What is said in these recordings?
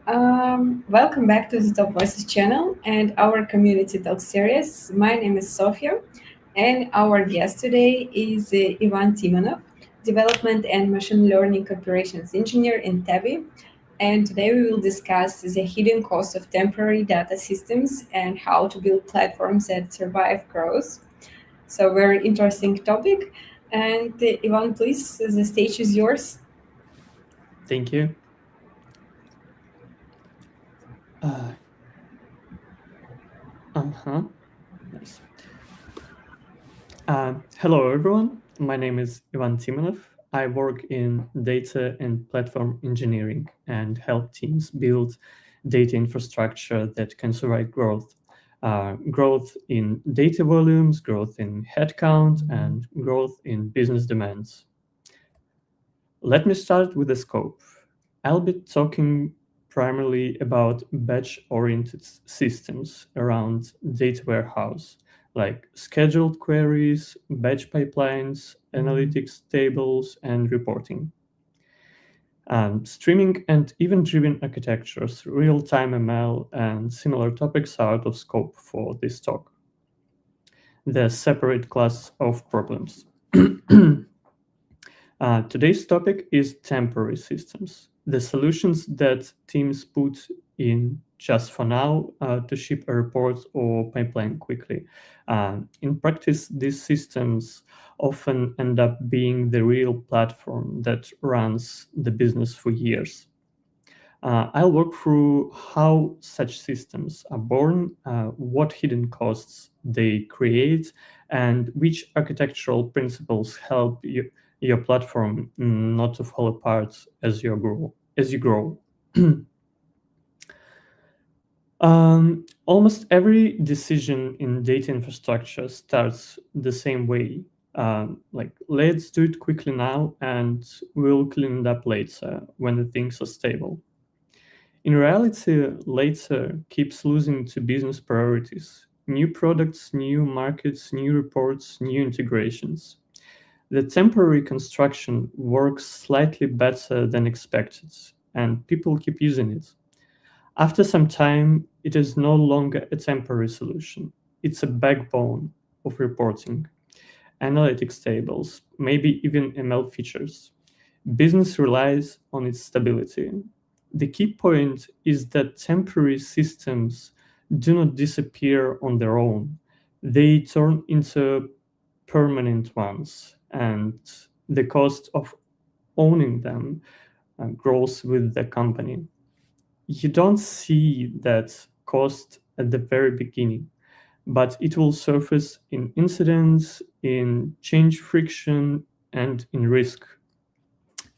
Welcome back to the Top Voices channel and our community talk series. My name is Sofia, and our guest today is Ivan Timonov, development and machine learning operations engineer in TABI. And today we will discuss the hidden cost of temporary data systems and how to build platforms that survive growth. So, very interesting topic. And Ivan, please, the stage is yours. Thank you. Uh, uh-huh. Nice. Hello, everyone. My name is Ivan Timonov. I work in data and platform engineering and help teams build data infrastructure that can survive growth. Growth in data volumes, growth in headcount, and growth in business demands. Let me start with the scope. I'll be talking primarily about batch-oriented systems around data warehouse, like scheduled queries, batch pipelines, analytics tables, and reporting. Streaming and event-driven architectures, real-time ML, and similar topics are out of scope for this talk. They're separate class of problems. Today's topic is temporary systems, the solutions that teams put in just for now to ship a report or pipeline quickly. In practice, these systems often end up being the real platform that runs the business for years. I'll walk through how such systems are born, what hidden costs they create, and which architectural principles help your platform not to fall apart as you grow. Almost every decision in data infrastructure starts the same way. Like, let's do it quickly now, and we'll clean it up later when the things are stable. In reality, later keeps losing to business priorities. New products, new markets, new reports, new integrations. The temporary construction works slightly better than expected, and people keep using it. After some time, it is no longer a temporary solution. It's a backbone of reporting, analytics tables, maybe even ML features. Business relies on its stability. The key point is that temporary systems do not disappear on their own. They turn into permanent ones, and the cost of owning them grows with the company. You don't see that cost at the very beginning, but it will surface in incidents, in change friction, and in risk.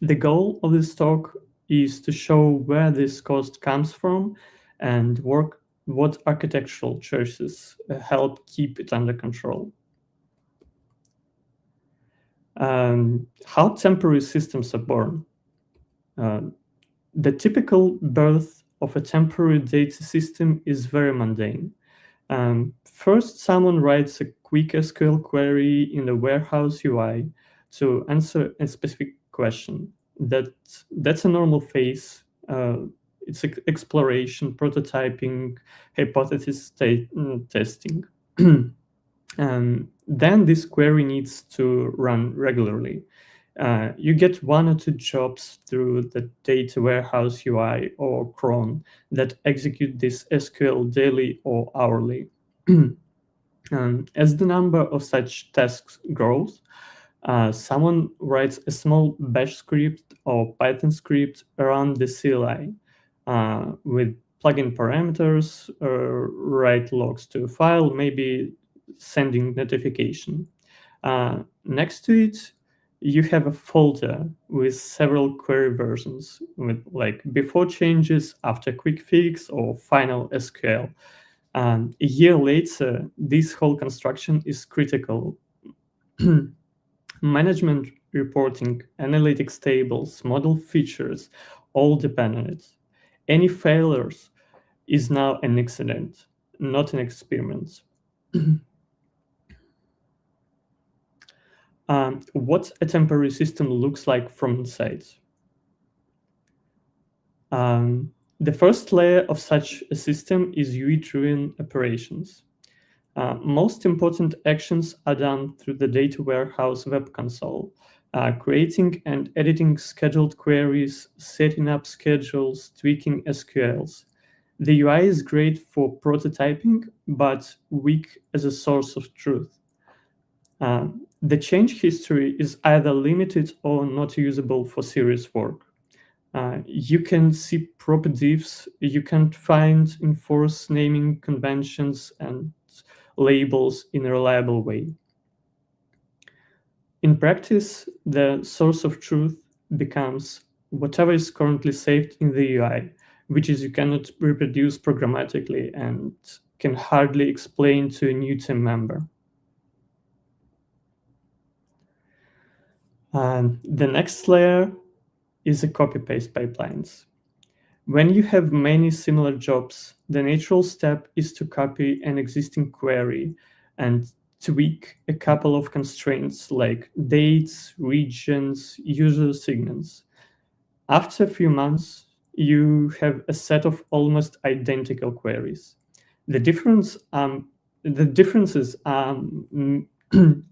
The goal of this talk is to show where this cost comes from and work what architectural choices help keep it under control. How temporary systems are born. The typical birth of a temporary data system is very mundane. First, someone writes a quick SQL query in the warehouse UI to answer a specific question. That's a normal phase. It's exploration, prototyping, hypothesis testing. Then this query needs to run regularly. You get one or two jobs through the data warehouse UI or cron that execute this SQL daily or hourly. As the number of such tasks grows, someone writes a small bash script or Python script around the CLI with plugin parameters, write logs to a file, maybe sending notification. Next to it, you have a folder with several query versions with like before changes, after quick fix, or final SQL. A year later, this whole construction is critical. Management reporting, analytics tables, model features all depend on it. Any failures is now an accident, not an experiment. What a temporary system looks like from inside. The first layer of such a system is UI-driven operations. Most important actions are done through the data warehouse web console, creating and editing scheduled queries, setting up schedules, tweaking SQLs. The UI is great for prototyping, but weak as a source of truth. The change history is either limited or not usable for serious work. You can see proper diffs, you can't find enforce naming conventions and labels in a reliable way. In practice, the source of truth becomes whatever is currently saved in the UI, which is you cannot reproduce programmatically and can hardly explain to a new team member. The next layer is a copy-paste pipelines. When you have many similar jobs, the natural step is to copy an existing query and tweak a couple of constraints like dates, regions, user segments. After a few months, you have a set of almost identical queries. The differences are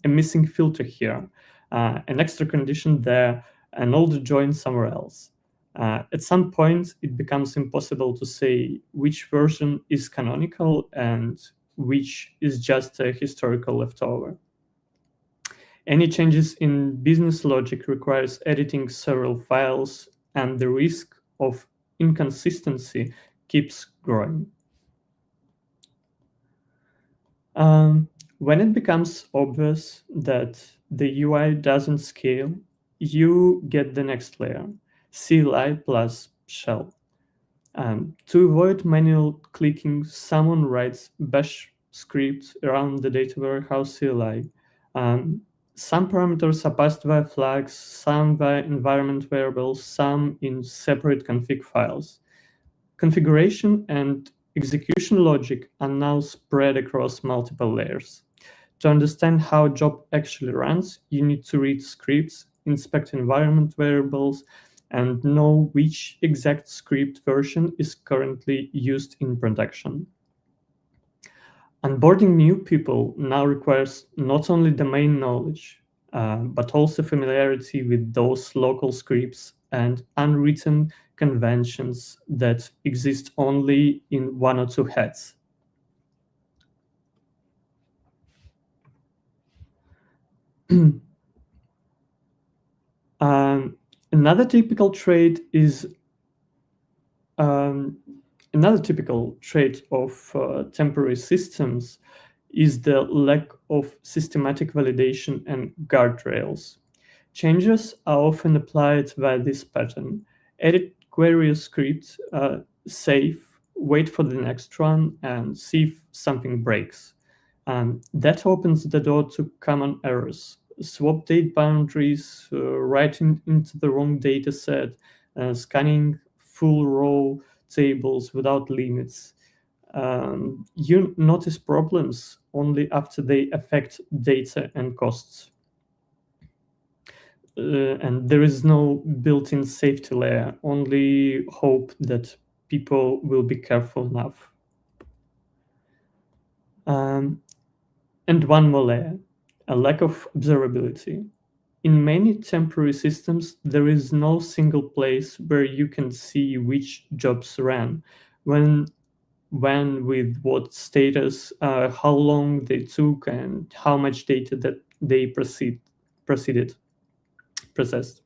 a missing filter here, an extra condition there, an older join somewhere else. At some point, it becomes impossible to say which version is canonical and which is just a historical leftover. Any changes in business logic requires editing several files, and the risk of inconsistency keeps growing. When it becomes obvious that the UI doesn't scale, you get the next layer, CLI plus shell. To avoid manual clicking, someone writes bash script around the data warehouse CLI. Some parameters are passed via flags, some via environment variables, some in separate config files. Configuration and execution logic are now spread across multiple layers. To understand how a job actually runs, you need to read scripts, inspect environment variables, and know which exact script version is currently used in production. Onboarding new people now requires not only domain knowledge, but also familiarity with those local scripts and unwritten conventions that exist only in one or two heads. Another typical trait of temporary systems is the lack of systematic validation and guardrails. Changes are often applied via this pattern. Edit query a script, save, wait for the next run, and see if something breaks. That opens the door to common errors. Swap date boundaries, writing into the wrong data set, scanning full row tables without limits. You notice problems only after they affect data and costs. And there is no built-in safety layer, only hope that people will be careful enough. And one more layer, a lack of observability. In many temporary systems, there is no single place where you can see which jobs ran, when with what status, how long they took, and how much data that they processed.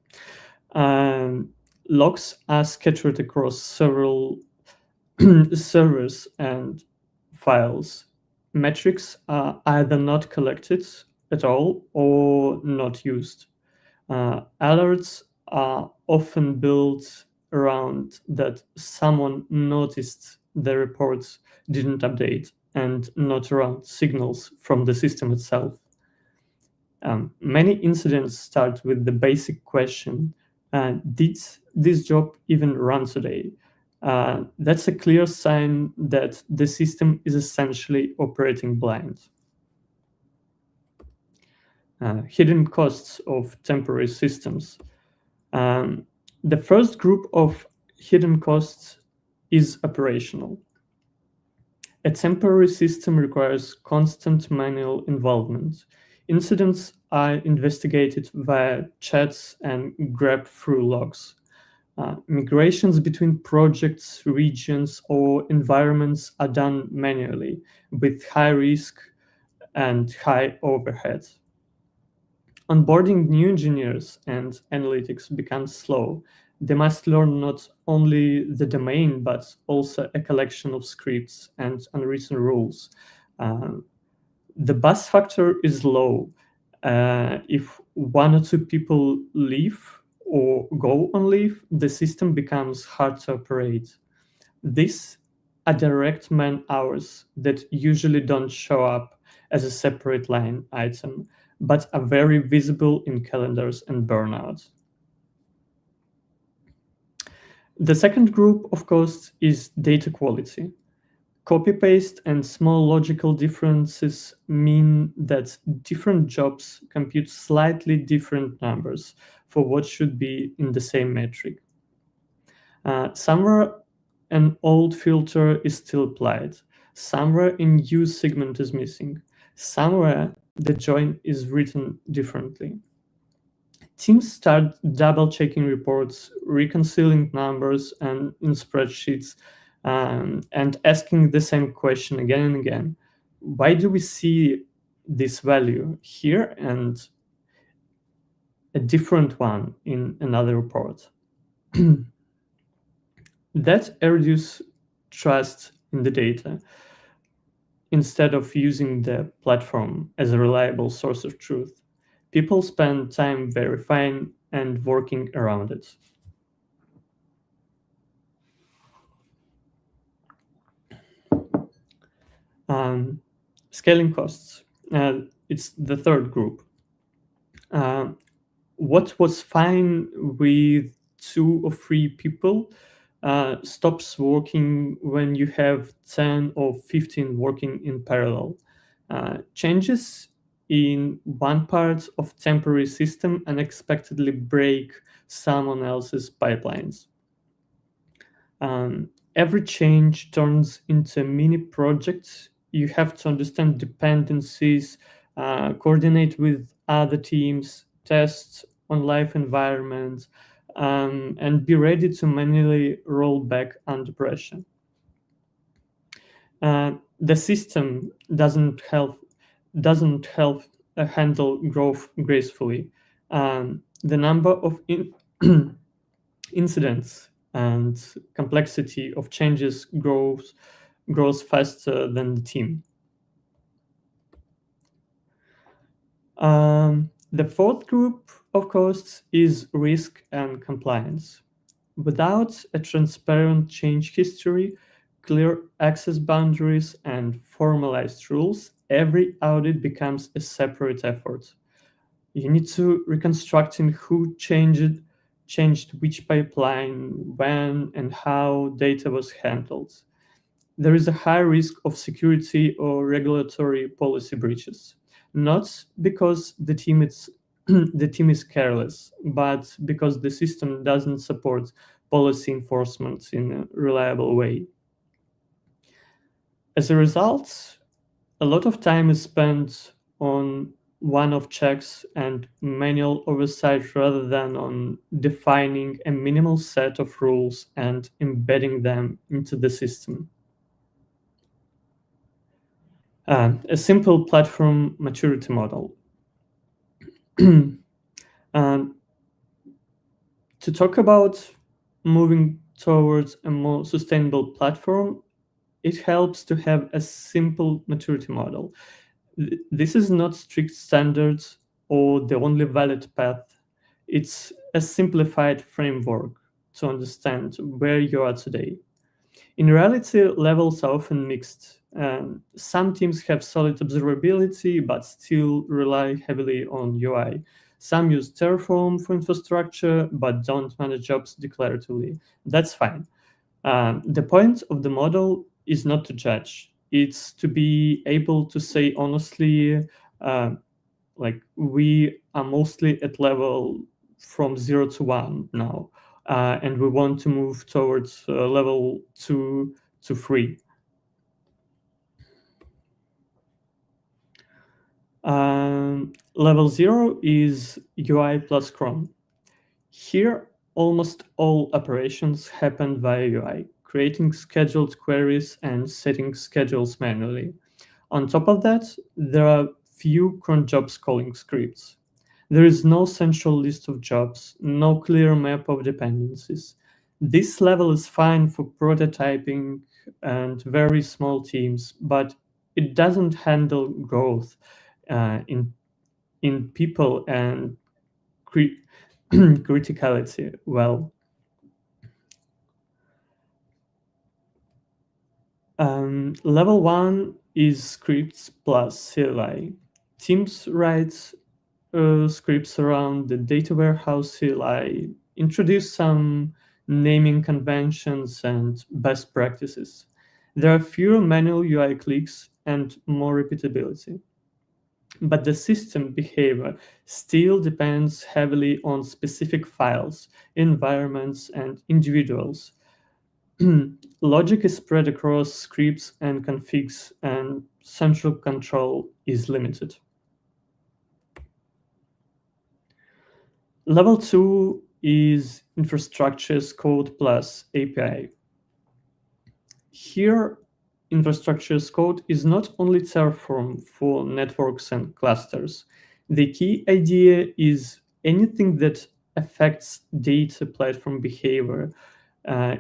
Logs are scattered across several servers and files. Metrics are either not collected at all or not used. Alerts are often built around that someone noticed the reports didn't update and not around signals from the system itself. Many incidents start with the basic question, did this job even run today? That's a clear sign that the system is essentially operating blind. Hidden costs of temporary systems. The first group of hidden costs is operational. A temporary system requires constant manual involvement. Incidents are investigated via chats and grep-through logs. Migrations between projects, regions, or environments are done manually with high risk and high overhead. Onboarding new engineers and analytics becomes slow. They must learn not only the domain, but also a collection of scripts and unwritten rules. Uh, the buzz factor is low. If one or two people leave or go on leave, the system becomes hard to operate. These are direct man hours that usually don't show up as a separate line item, but are very visible in calendars and burnout. The second group of costs is data quality. Copy-paste and small logical differences mean that different jobs compute slightly different numbers for what should be in the same metric. Somewhere an old filter is still applied. Somewhere a new segment is missing. Somewhere the join is written differently. Teams start double-checking reports, reconciling numbers and in spreadsheets, and asking the same question again and again. Why do we see this value here and a different one in another report? That reduces trust in the data. Instead of using the platform as a reliable source of truth, people spend time verifying and working around it. Scaling costs. It's the third group. What was fine with 2 or 3 people stops working when you have 10 or 15 working in parallel. Changes in one part of temporary system unexpectedly break someone else's pipelines. Every change turns into a mini project. You have to understand dependencies, coordinate with other teams, test on live environments, and be ready to manually roll back under pressure. The system doesn't help handle growth gracefully. The number of incidents and complexity of changes grows faster than the team. The fourth group of costs is risk and compliance. Without a transparent change history, clear access boundaries, and formalized rules, every audit becomes a separate effort. You need to reconstructing who changed which pipeline, when, and how data was handled. There is a high risk of security or regulatory policy breaches, not because the team is careless, but because the system doesn't support policy enforcement in a reliable way. As a result, a lot of time is spent on one-off checks and manual oversight rather than on defining a minimal set of rules and embedding them into the system. A simple platform maturity model. To talk about moving towards a more sustainable platform, it helps to have a simple maturity model. This is not strict standards or the only valid path. It's a simplified framework to understand where you are today. In reality, levels are often mixed. Some teams have solid observability, but still rely heavily on UI. Some use Terraform for infrastructure, but don't manage jobs declaratively. That's fine. The point of the model is not to judge. It's to be able to say honestly, like we are mostly at level from 0 to 1 now, and we want to move towards level 2 to 3. Level 0 is UI plus Chrome. Here, almost all operations happen via UI, creating scheduled queries and setting schedules manually. On top of that, there are few cron jobs calling scripts. There is no central list of jobs, no clear map of dependencies. This level is fine for prototyping and very small teams, but it doesn't handle growth in people and criticality well. Level 1 is scripts plus CLI. Teams write scripts around the data warehouse CLI, introduce some naming conventions and best practices. There are fewer manual UI clicks and more repeatability. But the system behavior still depends heavily on specific files, environments, and individuals. Logic is spread across scripts and configs, and central control is limited. Level 2 is infrastructure as code plus API. Here, infrastructure as code is not only Terraform for networks and clusters. The key idea is anything that affects data platform behavior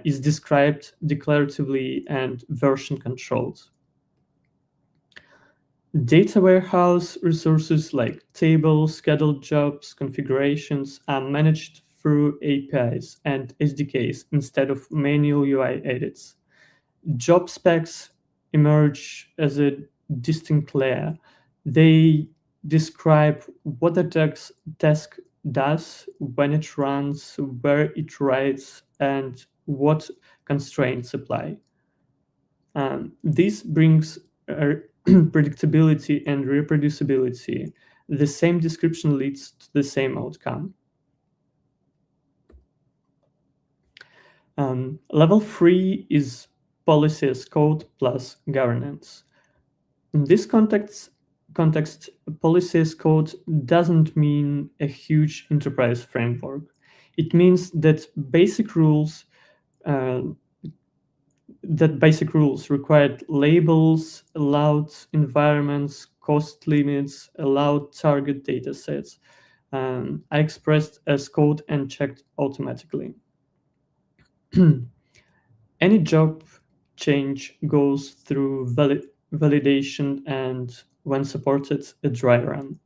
is described declaratively and version controlled. Data warehouse resources like tables, scheduled jobs, configurations are managed through APIs and SDKs instead of manual UI edits. Job specs emerge as a distinct layer. They describe what the task does, when it runs, where it writes, and what constraints apply. This brings predictability and reproducibility. The same description leads to the same outcome. Level 3 is policy as code plus governance. In this context, policy as code doesn't mean a huge enterprise framework. It means that basic rules required labels, allowed environments, cost limits, allowed target datasets are expressed as code and checked automatically. Any job change goes through validation and, when supported, a dry run.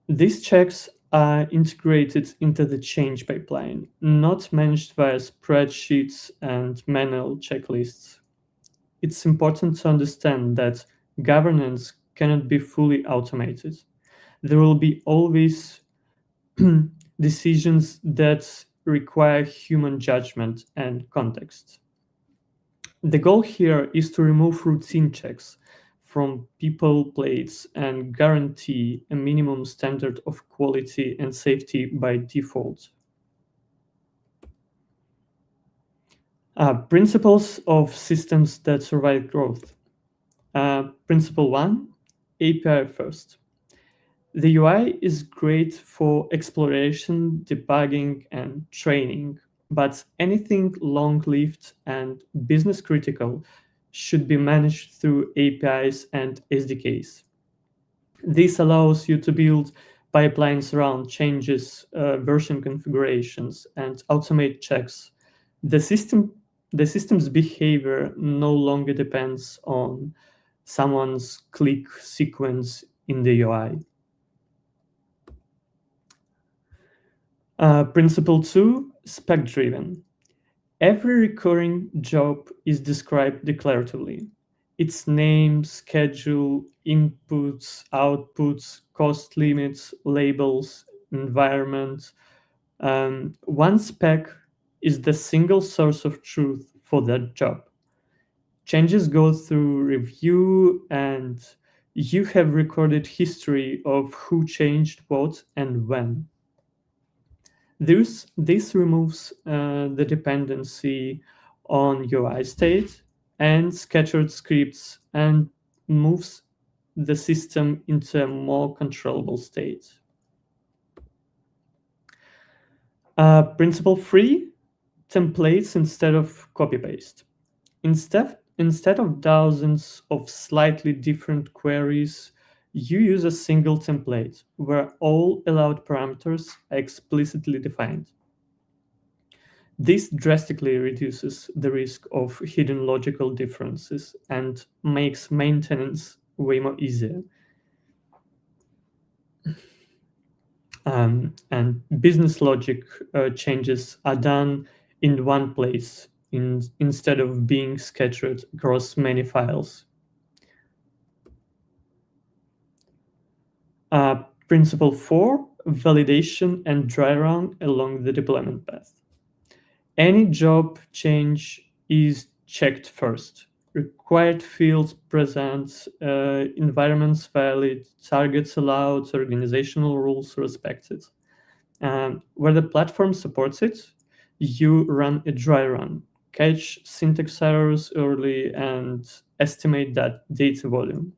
These checks are integrated into the change pipeline, not managed via spreadsheets and manual checklists. It's important to understand that governance cannot be fully automated. There will be always decisions that require human judgment and context. The goal here is to remove routine checks from people plates and guarantee a minimum standard of quality and safety by default. Principles of systems that survive growth. Principle 1, API first. The UI is great for exploration, debugging, and training, but anything long-lived and business-critical should be managed through APIs and SDKs. This allows you to build pipelines around changes, version configurations, and automate checks. The system's behavior no longer depends on someone's click sequence in the UI. Principle 2, spec-driven. Every recurring job is described declaratively. Its name, schedule, inputs, outputs, cost limits, labels, environment. One spec is the single source of truth for that job. Changes go through review, and you have recorded history of who changed what and when. This removes the dependency on UI state and scattered scripts and moves the system into a more controllable state. Principle 3, templates instead of copy-paste. Instead of thousands of slightly different queries, you use a single template where all allowed parameters are explicitly defined. This drastically reduces the risk of hidden logical differences and makes maintenance way more easier. And business logic changes are done in one place instead of being scattered across many files. Principle 4, validation and dry run along the deployment path. Any job change is checked first. Required fields present, environments valid, targets allowed, organizational rules respected. Where the platform supports it, you run a dry run, catch syntax errors early, and estimate that data volume.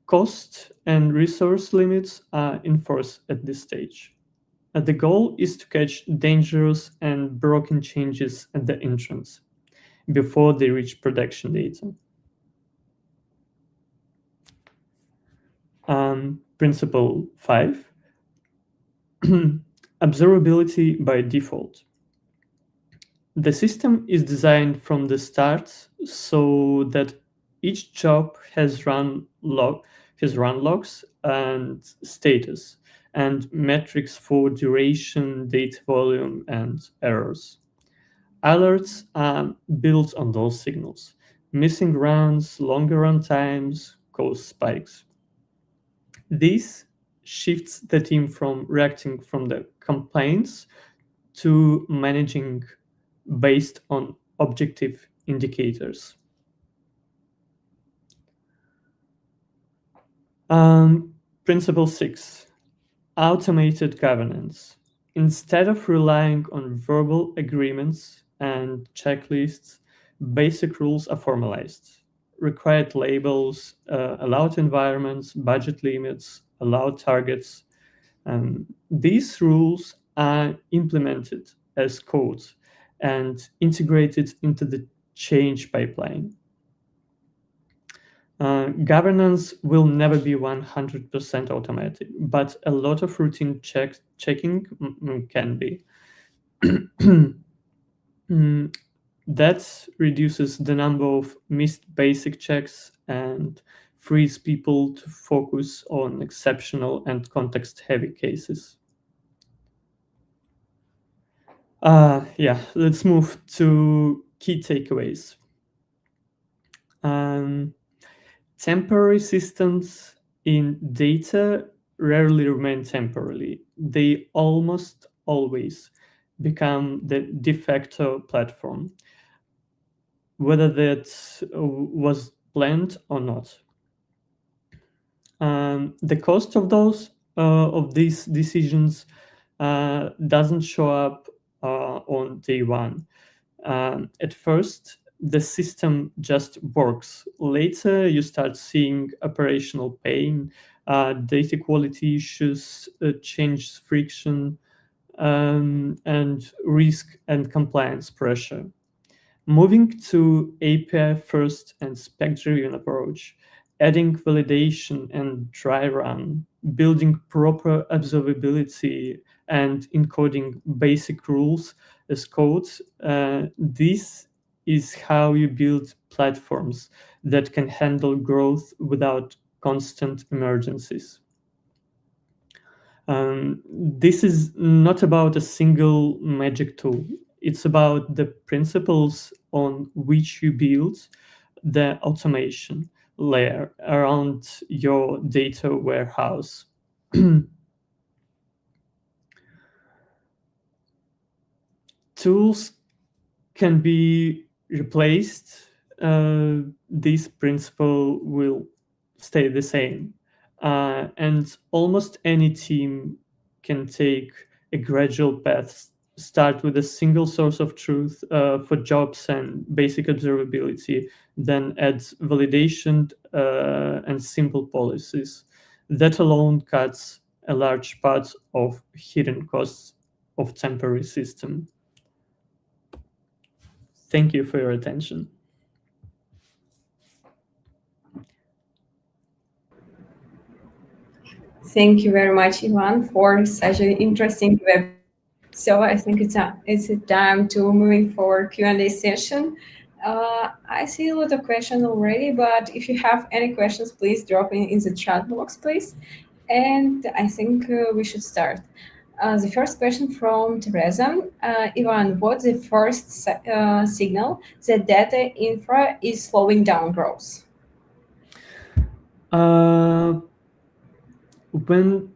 Cost and resource limits are enforced at this stage. The goal is to catch dangerous and broken changes at the entrance before they reach production data. Principle 5, observability by default. The system is designed from the start so that each job has run logs and status and metrics for duration, data volume, and errors. Alerts are built on those signals. Missing runs, longer run times cause spikes. This shifts the team from reacting from the complaints to managing based on objective indicators. Principle 6, automated governance. Instead of relying on verbal agreements and checklists, basic rules are formalized. Required labels, allowed environments, budget limits, allowed targets. These rules are implemented as code and integrated into the change pipeline. Governance will never be 100% automatic, but a lot of routine checking can be. That reduces the number of missed basic checks and frees people to focus on exceptional and context-heavy cases. Let's move to key takeaways. Temporary systems in data rarely remain temporarily. They almost always become the de facto platform, whether that was planned or not. The cost of these decisions doesn't show up on day one. At first, the system just works. Later, you start seeing operational pain, data quality issues, change friction, and risk and compliance pressure. Moving to API first and spec-driven approach, adding validation and dry run, building proper observability, and encoding basic rules as code, this is how you build platforms that can handle growth without constant emergencies. This is not about a single magic tool. It's about the principles on which you build the automation layer around your data warehouse. Tools can be replaced. This principle will stay the same. And almost any team can take a gradual path, start with a single source of truth for jobs and basic observability, then add validation and simple policies. That alone cuts a large part of hidden costs of temporary system. Thank you for your attention. Thank you very much, Ivan, for such an interesting webinar. So I think it's a time to moving for Q&A session. I see a lot of questions already, but if you have any questions, please drop in the chat box, please. And I think we should start. The first question from Teresa. Ivan, what's the first signal that data infra is slowing down growth? When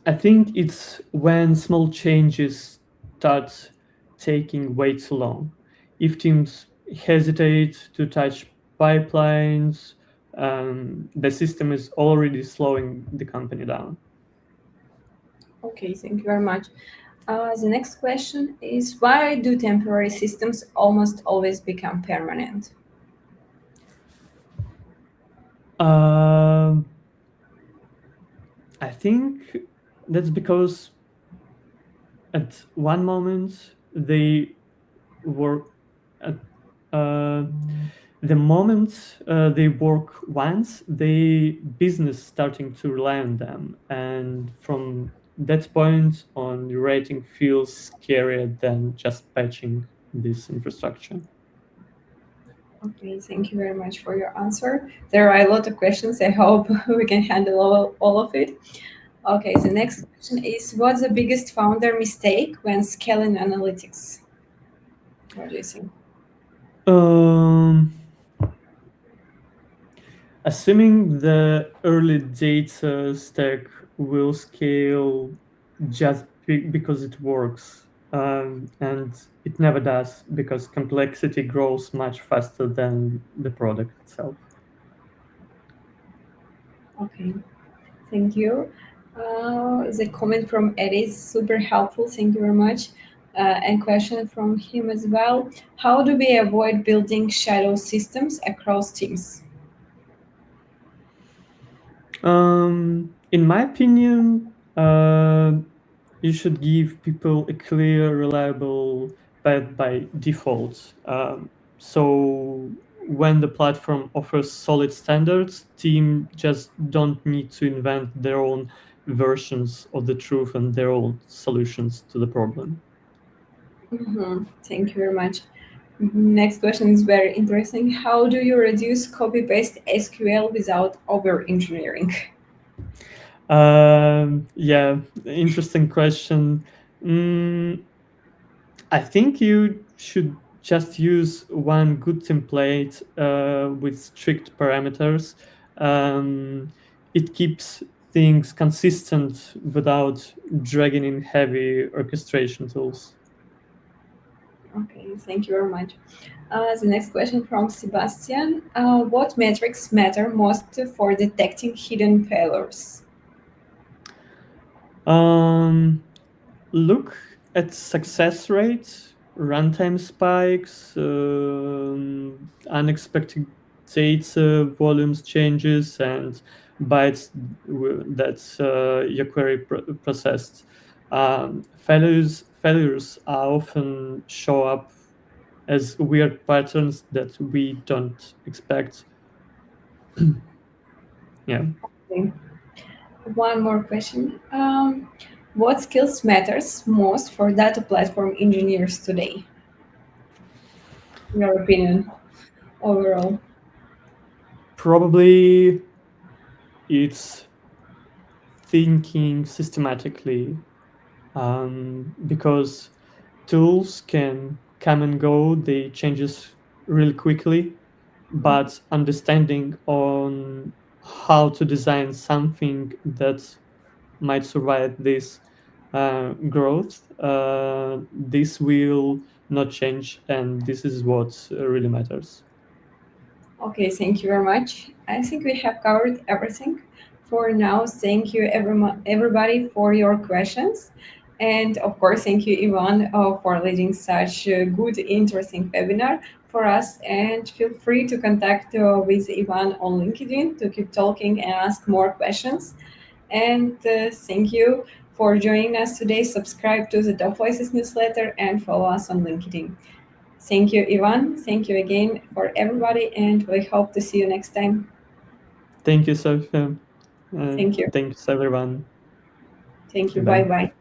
I think it's when small changes start taking way too long. If teams hesitate to touch pipelines, the system is already slowing the company down. Okay, thank you very much. The next question is, why do temporary systems almost always become permanent? I think that's because at one moment they work at the moment they work once, the business starting to rely on them, and from that point on, the rating feels scarier than just patching this infrastructure. Okay, thank you very much for your answer. There are a lot of questions. I hope we can handle all of it. Okay, the next question is, what's the biggest founder mistake when scaling analytics? What do you think? Assuming the early data stack will scale just because it works, and it never does because complexity grows much faster than the product itself. Okay, thank you. The comment from Eddie is super helpful. Thank you very much. And question from him as well. How do we avoid building shadow systems across teams? In my opinion, you should give people a clear, reliable path by default. So when the platform offers solid standards, team just don't need to invent their own versions of the truth and their own solutions to the problem. Thank you very much. Next question is very interesting. How do you reduce copy-paste SQL without over-engineering? Yeah, interesting question. I think you should just use one good template with strict parameters. It keeps things consistent without dragging in heavy orchestration tools. Okay, thank you very much. The next question from Sebastian. What metrics matter most for detecting hidden failures? Look at success rates, runtime spikes, unexpected data volumes changes, and bytes that your query processed. Failures are often show up as weird patterns that we don't expect. Yeah. Okay. One more question. What skills matters most for data platform engineers today? In your opinion, overall? Probably it's thinking systematically, because tools can come and go, they changes really quickly, but understanding on how to design something that might survive this growth, this will not change, and this is what really matters. Okay, thank you very much. I think we have covered everything. for now, thank you everybody for your questions. And of course, thank you, Ivan, for leading such a good, interesting webinar for us. And feel free to contact with Ivan on LinkedIn to keep talking and ask more questions. And thank you for joining us today. Subscribe to the Top Voices newsletter and follow us on LinkedIn. Thank you, Ivan. Thank you again for everybody, and we hope to see you next time. Thank you, Sophia. And Thank you. thanks, everyone. Thank you. Bye Bye. bye.